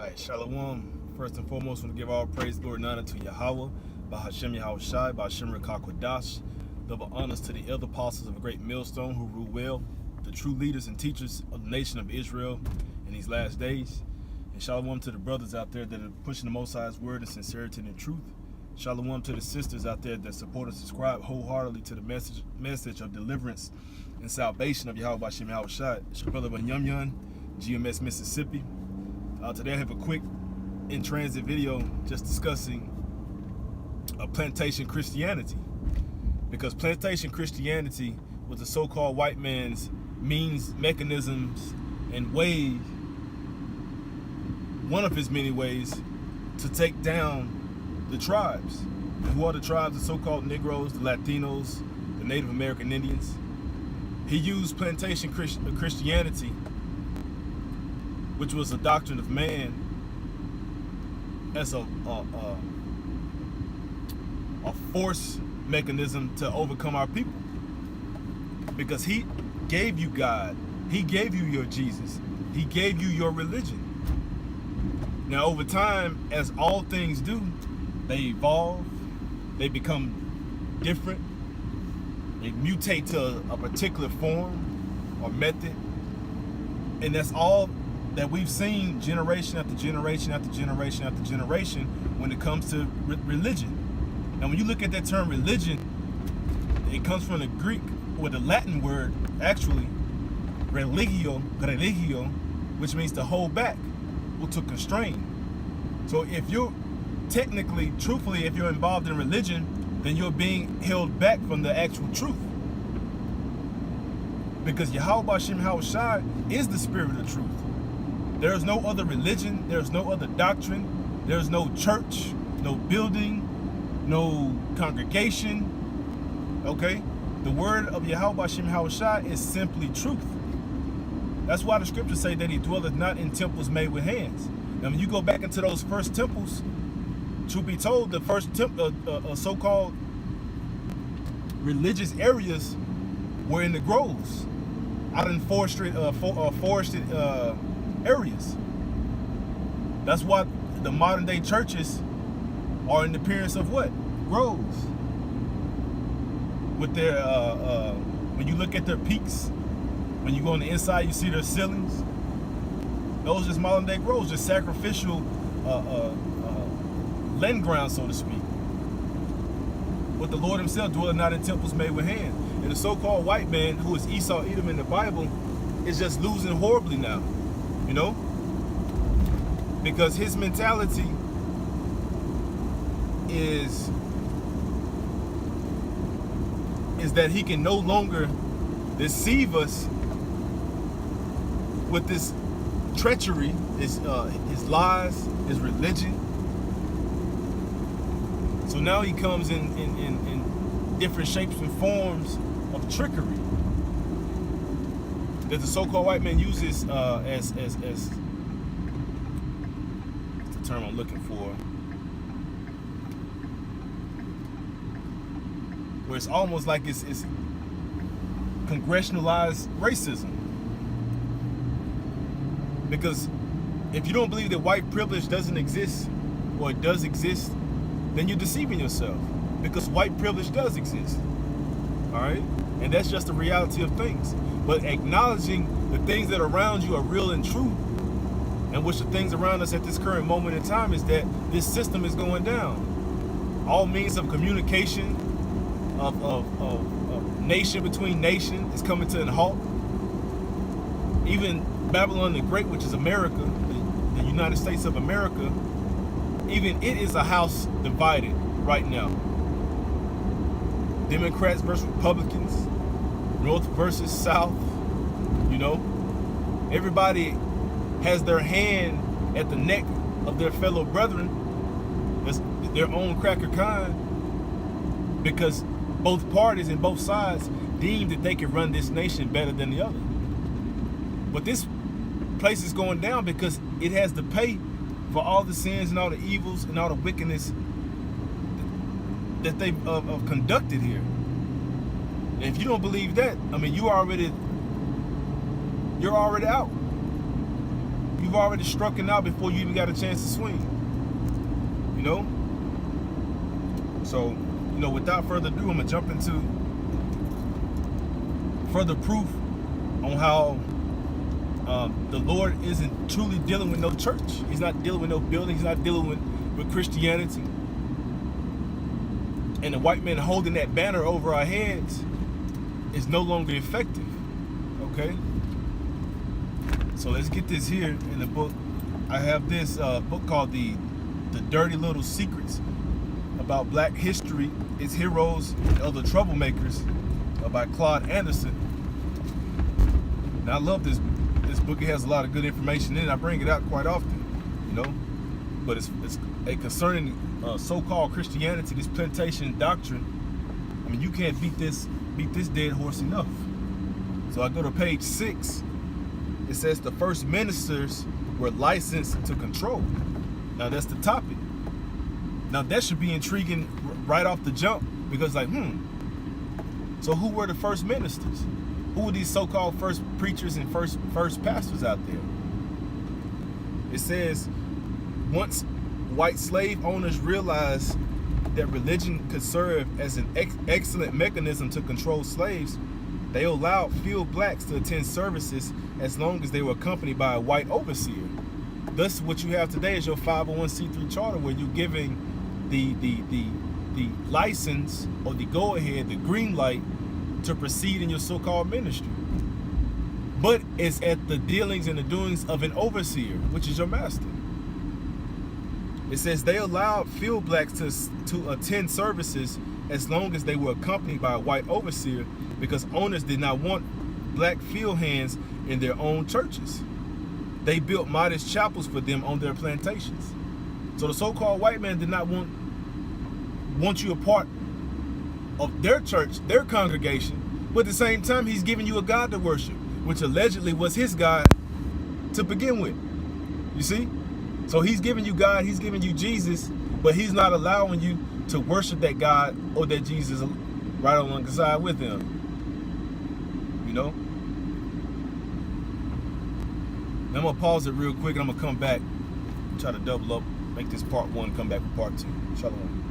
Alright, Shalom. First and foremost, I want to give all praise, glory, and honor to Yahweh, Bahashem Yahweh Shai, Bahashem Rekakwadash. Double honors to the elder apostles of a great millstone who rule well, the true leaders and teachers of the nation of Israel in these last days. And Shalom to the brothers out there that are pushing the Most High's word in sincerity and in truth. Shalom to the sisters out there that support and subscribe wholeheartedly to the message of deliverance and salvation of Yahweh Bahashem Yahweh Shai. It's your brother Yum, GMS, Mississippi. Today I have a quick in-transit video just discussing plantation Christianity, because plantation Christianity was the so-called white man's means, mechanisms, and ways, one of his many ways, to take down the tribes. And who are the tribes? The so-called Negroes, the Latinos, the Native American Indians. He used plantation Christianity, which was a doctrine of man, as a force mechanism to overcome our people. Because he gave you God, he gave you your Jesus, he gave you your religion. Now over time, as all things do, they evolve, they become different, they mutate to a particular form or method, and that's all that we've seen generation after generation after generation after generation when it comes to religion. And when you look at that term religion, it comes from the Greek, or the Latin word actually, religio, which means to hold back or to constrain. So if you're technically, truthfully, if you're involved in religion, then you're being held back from the actual truth. Because Yahweh Bahashem Yahweh Shai is the spirit of the truth. There is no other religion, there is no other doctrine, there is no church, no building, no congregation, okay? The word of Yahweh Bahashem Yahweh Shai is simply truth. That's why the scriptures say that he dwelleth not in temples made with hands. Now when you go back into those first temples, truth be told, the first so-called religious areas were in the groves, out in forested areas. That's why the modern day churches are in the appearance of what? Groves. With their, when you look at their peaks, when you go on the inside, you see their ceilings. Those are just modern day groves, just sacrificial land ground, so to speak. But the Lord himself dwelleth not in temples made with hands. And the so-called white man, who is Esau, Edom in the Bible, is just losing horribly now. You know, because his mentality is that he can no longer deceive us with this treachery, his lies, his religion. So now he comes in different shapes and forms of trickery that the so-called white man uses as the term I'm looking for, where it's almost like it's congressionalized racism. Because if you don't believe that white privilege doesn't exist, or it does exist, then you're deceiving yourself, because white privilege does exist. All right? And that's just the reality of things. But acknowledging the things that are around you are real and true, and which the things around us at this current moment in time, is that this system is going down. All means of communication, of nation between nation, is coming to a halt. Even Babylon the Great, which is America, the United States of America, even it is a house divided right now. Democrats versus Republicans, North versus South, you know. Everybody has their hand at the neck of their fellow brethren, that's their own cracker kind, because both parties and both sides deem that they can run this nation better than the other. But this place is going down because it has to pay for all the sins and all the evils and all the wickedness that they've conducted here. And if you don't believe that, I mean, you're already out. You've already struck it out before you even got a chance to swing. You know? So, you know, without further ado, I'm going to jump into further proof on how the Lord isn't truly dealing with no church. He's not dealing with no building. He's not dealing with Christianity. And the white man holding that banner over our heads is no longer effective. Okay? So let's get this here in the book. I have this book called the Dirty Little Secrets about Black history, its heroes, and other troublemakers by Claude Anderson. And I love this book. It has a lot of good information in it. I bring it out quite often, you know. But it's a concerning so-called Christianity, this plantation doctrine. I mean, you can't beat this dead horse enough. So I go to page 6. It says the first ministers were licensed to control. Now that's the topic. Now that should be intriguing right off the jump, because like, so who were the first ministers? Who were these so-called first preachers and first pastors out there? It says, once white slave owners realized that religion could serve as an excellent mechanism to control slaves, they allowed field blacks to attend services as long as they were accompanied by a white overseer. Thus, what you have today is your 501c3 charter, where you're giving the license or the go-ahead, the green light, to proceed in your so-called ministry. But it's at the dealings and the doings of an overseer, which is your master. It says they allowed field blacks to attend services as long as they were accompanied by a white overseer, because owners did not want black field hands in their own churches. They built modest chapels for them on their plantations. So the so-called white man did not want you a part of their church, their congregation, but at the same time he's giving you a God to worship, which allegedly was his God to begin with. You see? So he's giving you God, he's giving you Jesus, but he's not allowing you to worship that God or that Jesus right alongside with him. You know? Now I'm gonna pause it real quick and I'm gonna come back and try to double up, make this part 1, come back with part 2. Shalom.